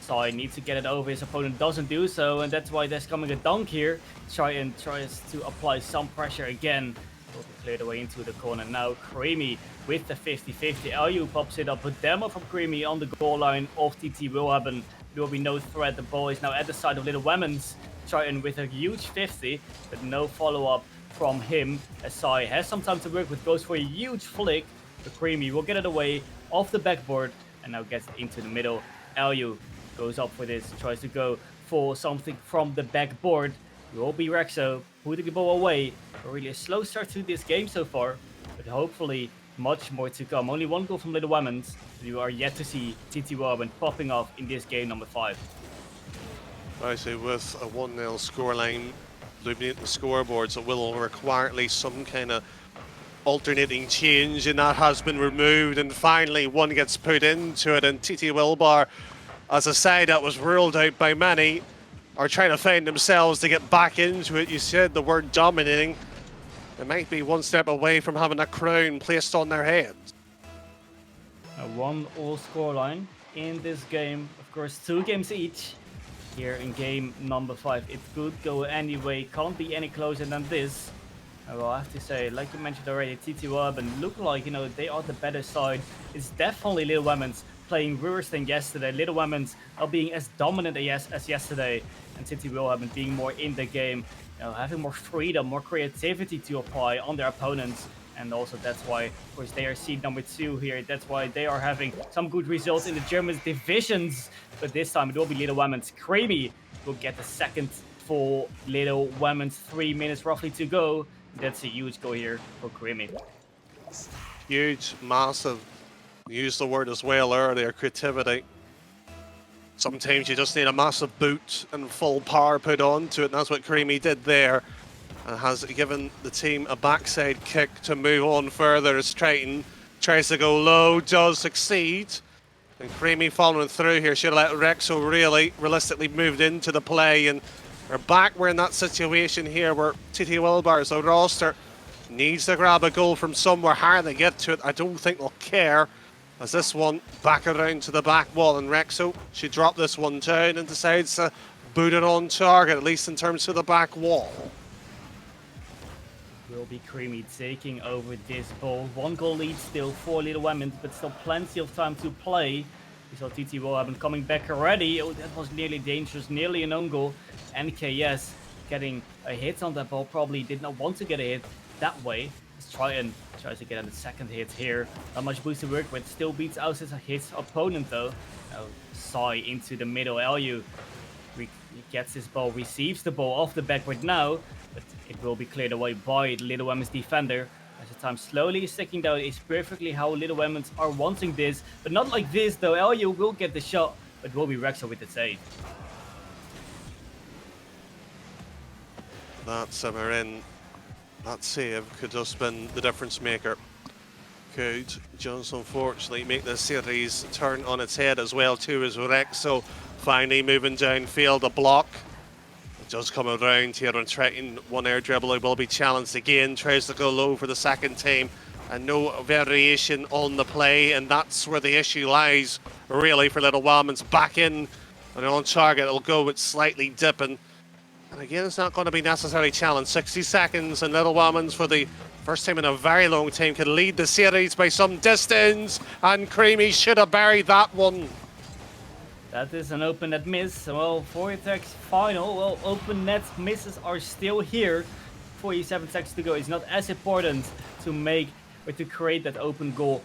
Speaker 2: Side needs to get it over, his opponent doesn't do so, and that's why there's coming a dunk here. Triton tries to apply some pressure again. Will be cleared away into the corner now. Creamy with the 50-50. LU pops it up, but demo from Creamy on the goal line of TT Willhaben. There will be no threat. The ball is now at the side of Little Wamens. Triton with a huge 50, but no follow-up from him. As Sai has some time to work with, goes for a huge flick. The Creamy will get it away off the backboard and now gets into the middle. Lu goes up for this, tries to go for something from the backboard. It will be Rexo putting the ball away. Really a slow start to this game so far, but hopefully much more to come. Only one goal from Little Wamens. You are yet to see TT Warben popping off in this game number 5.
Speaker 1: I say with a 1-0 scoreline looming at the scoreboards, it will require at least some kind of alternating change, and that has been removed, and finally one gets put into it, and TT Wilbar, as a side that was ruled out by many, are trying to find themselves to get back into it. You said the word dominating. They might be one step away from having a crown placed on their heads.
Speaker 2: A 1-1 scoreline in this game. Of course, 2 games each. Here in game number 5, it could go anyway. Can't be any closer than this. Well, I have to say, like you mentioned already, TT Urban look like, they are the better side. It's definitely Little Wamens playing worse than yesterday. Little Wamens are being as dominant as yesterday, and TT Willhaben being more in the game, having more freedom, more creativity to apply on their opponents. And also that's why, of course, they are seed number 2 here. That's why they are having some good results in the German divisions. But this time it will be Little Wamens. Creamy will get the second for Little Wamens. 3 minutes roughly to go. That's a huge goal here for Creamy.
Speaker 1: Huge, massive. Used the word as well earlier, creativity. Sometimes you just need a massive boot and full power put onto it, and that's what Creamy did there. And has given the team a backside kick to move on further as Triton tries to go low, does succeed. And Creamy following through here, should have let Rexo really realistically moved into the play, and we're back. We're in that situation here where TT Wilbar, so roster, needs to grab a goal from somewhere. How they get to it, I don't think they'll care. As this one back around to the back wall, and Rexo, she dropped this one down and decides to boot it on target, at least in terms of the back wall.
Speaker 2: Will be Creamy taking over this ball. 1 goal lead still for Little Wamens, but still plenty of time to play. We saw TT Willhaben coming back already. Oh, that was nearly dangerous, nearly an own goal. NKS getting a hit on that ball. Probably did not want to get a hit that way. Let's try and tries to get on the second hit here. Not much boost to work with. Still beats out his opponent though. Now Sai into the middle. Lu gets his ball, receives the ball off the backboard now, but it will be cleared away by Little Wamens defender. As the time slowly is ticking down, is perfectly how Little Wamens are wanting this, but not like this though. Lu will get the shot, but will be Rexo with the save.
Speaker 1: That simmer in. That save could just been the difference maker. Could just unfortunately make the series turn on its head as well too, as Rexo finally moving downfield, a block. It does come around here on Triton. 1 air dribble, it will be challenged again. Tries to go low for the second time, and no variation on the play, and that's where the issue lies really for Little Wamens. Back in and on target, it'll go with slightly dipping. And again, it's not going to be necessarily challenged. 60 seconds, and Little Wamens, for the first time in a very long time, can lead the series by some distance. And Creamy should have buried that one.
Speaker 2: That is an open net miss. Well, Vortex final. Well, open net misses are still here. 47 seconds to go. It's not as important to make or to create that open goal,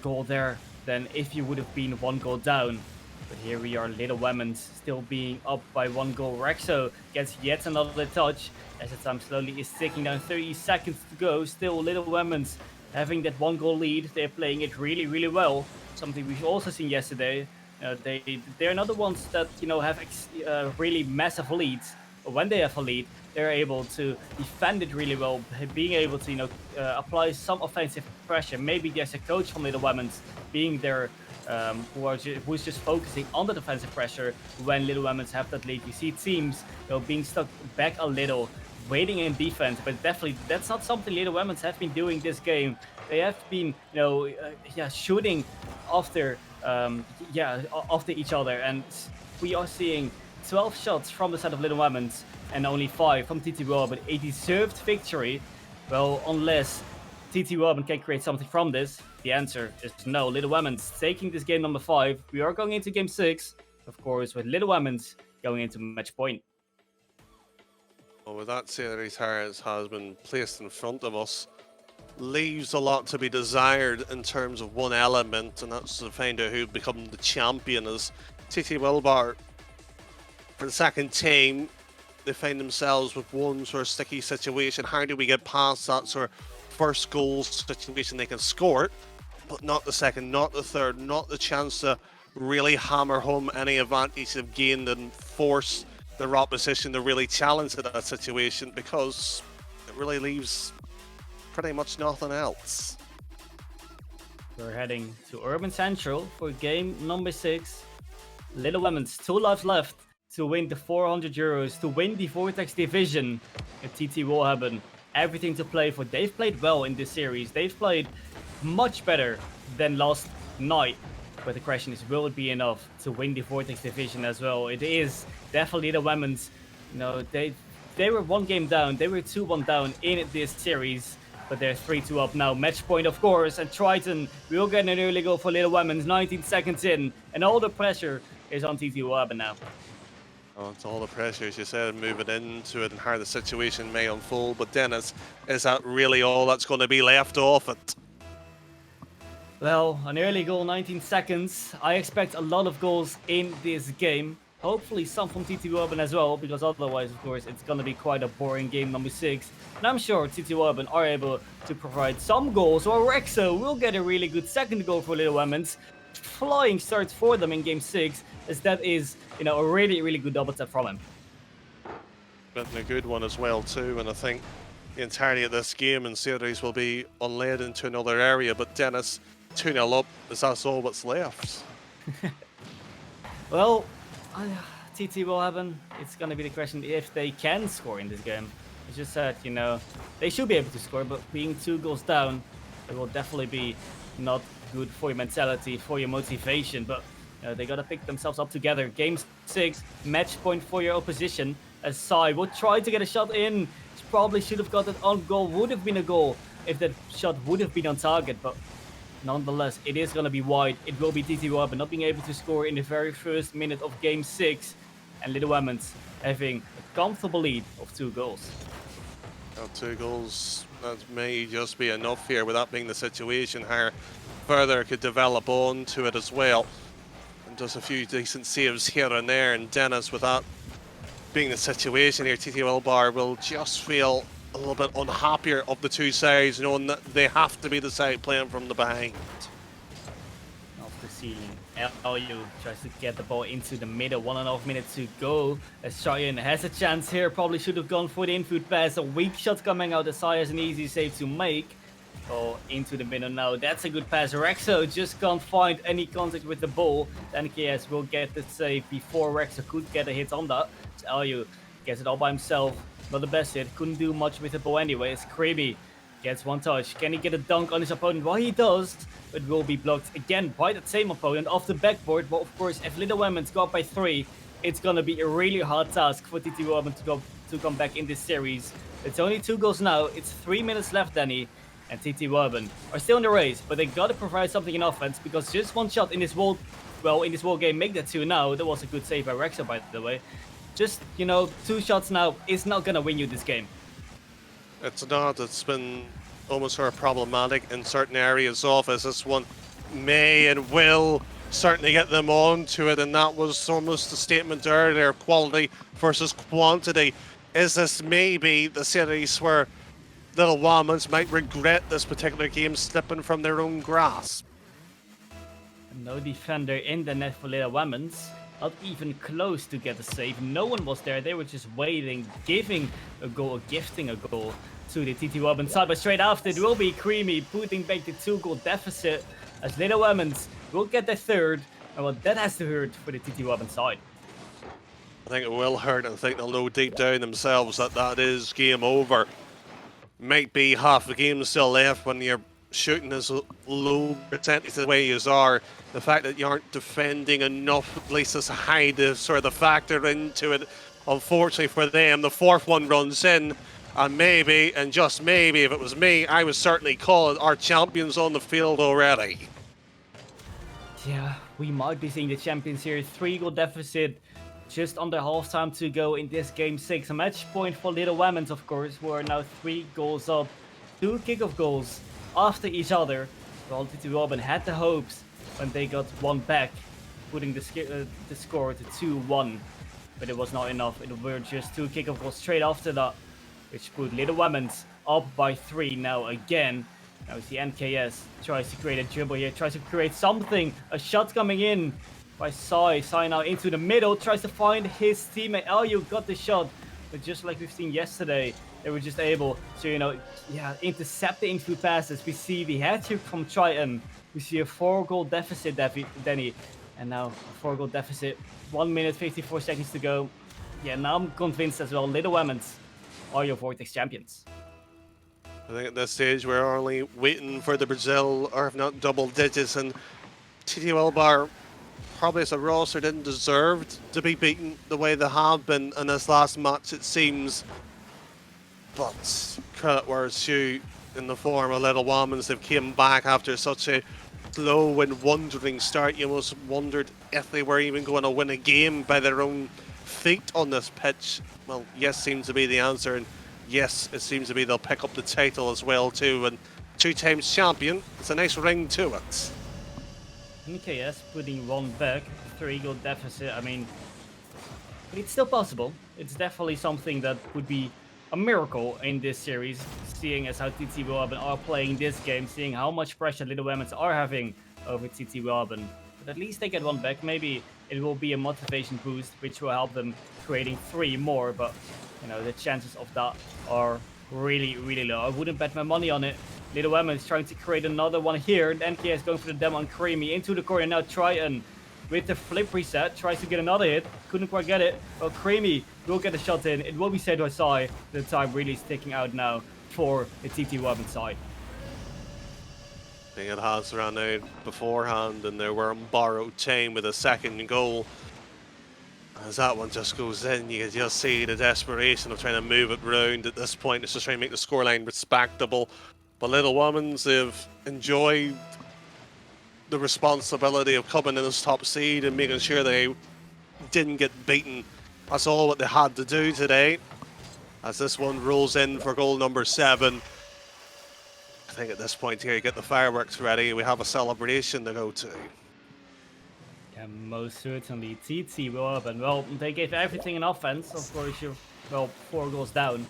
Speaker 2: goal there than if you would have been 1 goal down. But here we are, Little Wamens still being up by 1 goal. Rexo gets yet another touch as the time slowly is ticking down. 30 seconds to go. Still Little Wamens having that 1 goal lead. They're playing it really, really well. Something we've also seen yesterday. They're not the ones that have really massive leads. But when they have a lead, they're able to defend it really well, being able to apply some offensive pressure. Maybe there's a coach from Little Wamens being there, who's just focusing on the defensive pressure when Little Wamens have that lead. You see teams being stuck back a little, waiting in defense, but definitely that's not something Little Wamens have been doing this game. They have been shooting after each other, and we are seeing 12 shots from the side of Little Wamens and only 5 from TT Willhaben. A deserved victory. Well, unless TT Willhaben can create something from this, the answer is no. Little Wamens taking this game number 5. We are going into game 6, of course, with Little Wamens going into match point.
Speaker 1: Well, with that series has been placed in front of us, leaves a lot to be desired in terms of one element, and that's to find out who become the champion. As TT Wilbar, for the second team, they find themselves with one sort of sticky situation. How do we get past that sort of first goal situation? They can score it, but not the second, not the third, not the chance to really hammer home any advantage they've gained and force their opposition to really challenge that situation, because it really leaves pretty much nothing else.
Speaker 2: We're heading to Urban Central for game number 6. Little Wamens, 2 lives left to win the 400 euros, to win the Vortex division at TT Willhaben. Everything to play for. They've played well in this series. They've played much better than last night. But the question is, will it be enough to win the Vortex division as well? It is definitely the Wamens. You know, they were 1 game down. They were 2-1 down in this series. But they're 3-2 up now. Match point, of course. And Triton will get an early goal for Little Wamens. 19 seconds in. And all the pressure is on TT Willhaben now.
Speaker 1: Oh, it's all the pressure, as you said, moving into it and how the situation may unfold. But Dennis, is that really all that's going to be left off it?
Speaker 2: Well, an early goal, 19 seconds. I expect a lot of goals in this game. Hopefully some from TT Willhaben as well, because otherwise, of course, it's going to be quite a boring game number 6. And I'm sure TT Willhaben are able to provide some goals, or Rexo will get a really good second goal for Little Wamens. Flying starts for them in game 6, as that is, you know, a really, really good double tap from him.
Speaker 1: But a good one as well too, and I think the entirety of this game and series will be unled into another area. But Dennis, 2-0 up, is that's all what's left?
Speaker 2: Well, TT Willhaben, it's going to be the question if they can score in this game. As you said, you know, they should be able to score, but being 2 goals down, it will definitely be not good for your mentality, for your motivation. But they got to pick themselves up together. Game 6, match point for your opposition. As Sai will try to get a shot in. Probably should have got it on goal. Would have been a goal if that shot would have been on target. But nonetheless, it is going to be wide. It will be TT Willhaben not being able to score in the very first minute of game 6. And Little Wamens having a comfortable lead of 2 goals.
Speaker 1: Well, 2 goals, that may just be enough here, with that being the situation. How further could develop onto it as well. And just a few decent saves here and there. And Dennis, with that being the situation here, TT Willbar will just feel a little bit unhappier of the 2 sides, knowing that they have to be the side playing from the behind.
Speaker 2: Off the ceiling, LU tries to get the ball into the middle. 1.5 minutes to go. As Cheyenne has a chance here, probably should have gone for the infield pass. A weak shot coming out. Asai has an easy save to make. Oh, into the middle now. That's a good pass. Rexo just can't find any contact with the ball. NKS will get the save before Rexo could get a hit on that. So LU gets it all by himself. Not the best hit. Couldn't do much with the ball anyway. It's Creepy. Gets 1 touch. Can he get a dunk on his opponent? Well, he does. It will be blocked again by that same opponent off the backboard. But of course, if Little Wamens go up by 3, it's going to be a really hard task for TT Willhaben to come back in this series. It's only 2 goals now. It's 3 minutes left, Danny. And TT Willhaben are still in the race, but they got to provide something in offense, because just 1 shot in this wall game, make that 2 now. That was a good save by Rexo, by the way. Just, you know, 2 shots now is not going to win you this game.
Speaker 1: It's not. It's been almost sort of problematic in certain areas of it. This one may and will certainly get them onto it, and that was almost the statement earlier, quality versus quantity. Is this maybe the series where Little Wamens might regret this particular game slipping from their own grasp?
Speaker 2: No defender in the net for Little Wamens. Not even close to get a save. No one was there. They were just waiting, giving a goal, gifting a goal to the TT Willhaben side. But straight after, it will be Creamy putting back the 2-goal deficit, as Little Wamens will get their 3rd. And well, that has to hurt for the TT Willhaben side.
Speaker 1: I think it will hurt, and I think they'll know deep down themselves that that is game over. Might be half the game still left when you're shooting as low percentage the way you are. The fact that you aren't defending enough, at least as high, to sort of factor into it. Unfortunately for them, the 4th one runs in, and maybe, and just maybe, if it was me, I would certainly call it our champions on the field already.
Speaker 2: Yeah, we might be seeing the champions here. 3-goal deficit just under halftime to go in this game 6. A match point for Little Wamens, of course, who are now 3 goals up. 2 kickoff goals after each other. Well, Willhaben had the hopes when they got one back, putting the score to 2-1. But it was not enough. It were just 2 kickoff goals straight after that, which put Little Wamens up by 3 now again. Now we see NKS tries to create a dribble here, tries to create something. A shot coming in by Sai. Sai now into the middle, tries to find his teammate. Elio got the shot, but just like we've seen yesterday, they were just able to, intercept the in-through passes. We see the hat-trick from Triton. We see a 4-goal deficit, Denny. And now a 4-goal deficit. 1 minute, 54 seconds to go. Yeah, now I'm convinced as well. Little Wamens are your Vortex champions.
Speaker 1: I think at this stage we're only waiting for the Brazil, or if not double digits, and TT Wilbar probably as a roster didn't deserve to be beaten the way they have been in this last match, it seems. But credit where it's due in the form of Little Wamens. They've came back after such a slow and wandering start. You almost wondered if they were even going to win a game by their own feet on this pitch. Well, yes seems to be the answer, and yes, it seems to be they'll pick up the title as well too. And 2 times champion, it's a nice ring to it.
Speaker 2: NKS putting 1 back, 3-goal deficit. I mean, but it's still possible. It's definitely something that would be a miracle in this series, seeing as how TT Willhaben are playing this game, seeing how much pressure Little Wamens are having over TT Willhaben. But at least they get 1 back. Maybe it will be a motivation boost, which will help them creating 3 more. But the chances of that are really, really low. I wouldn't bet my money on it. Little Wamens trying to create another one here. NKS going for the demo on Creamy into the corner. Now Triton with the flip reset tries to get another hit. Couldn't quite get it. But Creamy will get a shot in. It will be saved by Sai. The time really sticking out now for the TT Wamens side.
Speaker 1: I think it has run out beforehand, and they were on borrowed time with a 2nd goal. As that one just goes in, you can just see the desperation of trying to move it round. At this point, it's just trying to make the scoreline respectable. But Little Wamens, they've enjoyed the responsibility of coming in as top seed and making sure they didn't get beaten. That's all what they had to do today. As this one rolls in for goal number 7. I think at this point here, you get the fireworks ready. We have a celebration to go to.
Speaker 2: Yeah, most certainly. TT Willhaben, well, they gave everything in offense. Of course, you're, 4 goals down.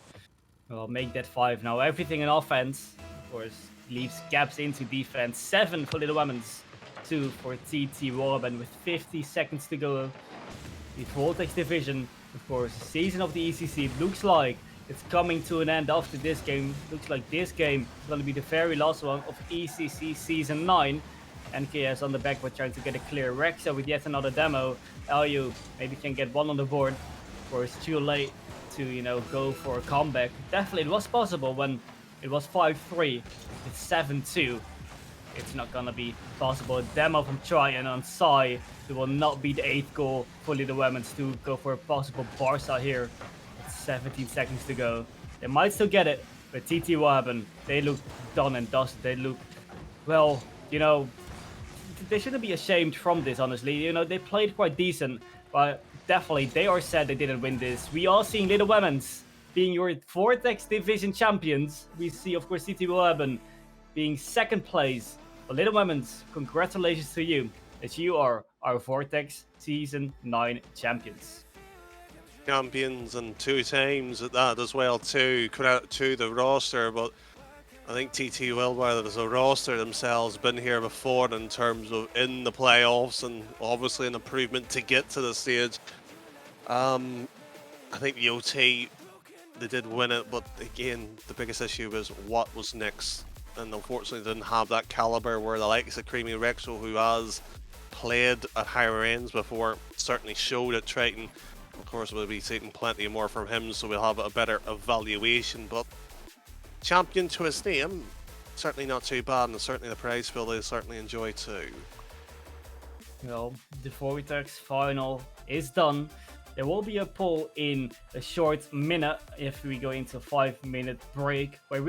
Speaker 2: Well, make that 5 now. Everything in offense, of course, leaves gaps into defense. 7 for Little Wamens, 2 for TT Willhaben with 50 seconds to go. The Vortex division, of course, season of the ECC, looks like it's coming to an end after this game. Looks like this game is going to be the very last one of ECC Season 9. NKS on the back, we're trying to get a clear Rexa with yet another demo. LU maybe can get 1 on the board, of course, too late to, go for a comeback. Definitely, it was possible when it was 5-3. It's 7-2. It's not gonna be possible. A demo from Triton on Sai. It will not be the 8th goal for Little Wamens to go for a possible Barca here. It's 17 seconds to go. They might still get it, but TT Willhaben, they look done and dusted. They look, well, they shouldn't be ashamed from this, honestly. They played quite decent, but definitely they are sad they didn't win this. We are seeing Little Wamens being your Vortex Division champions. We see, of course, TT Willhaben being 2nd place. But Little Wamens, congratulations to you, as you are our Vortex Season 9 champions.
Speaker 1: Champions, and 2 times at that as well too. Credit to the roster, but I think TT Wilbar as a roster themselves been here before in terms of in the playoffs, and obviously an improvement to get to the stage. I think the OT, they did win it, but again, the biggest issue was what was next. And unfortunately didn't have that caliber where the likes of Creamy Rexo, who has played at higher ends before, certainly showed at Triton. Of course, we'll be seeing plenty more from him, so we'll have a better evaluation. But champion to his name, certainly not too bad, and certainly the prize pool they certainly enjoy too.
Speaker 2: Well, the Vortex final is done. There will be a poll in a short minute if we go into a 5-minute break, where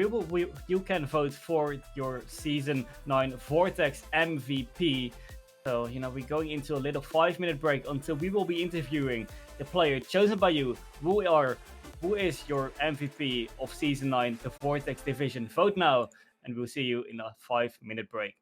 Speaker 2: you can vote for your Season 9 Vortex MVP. So, we're going into a little 5-minute break until we will be interviewing the player chosen by you. Who is your MVP of Season 9, the Vortex Division? Vote now, and we'll see you in a 5-minute break.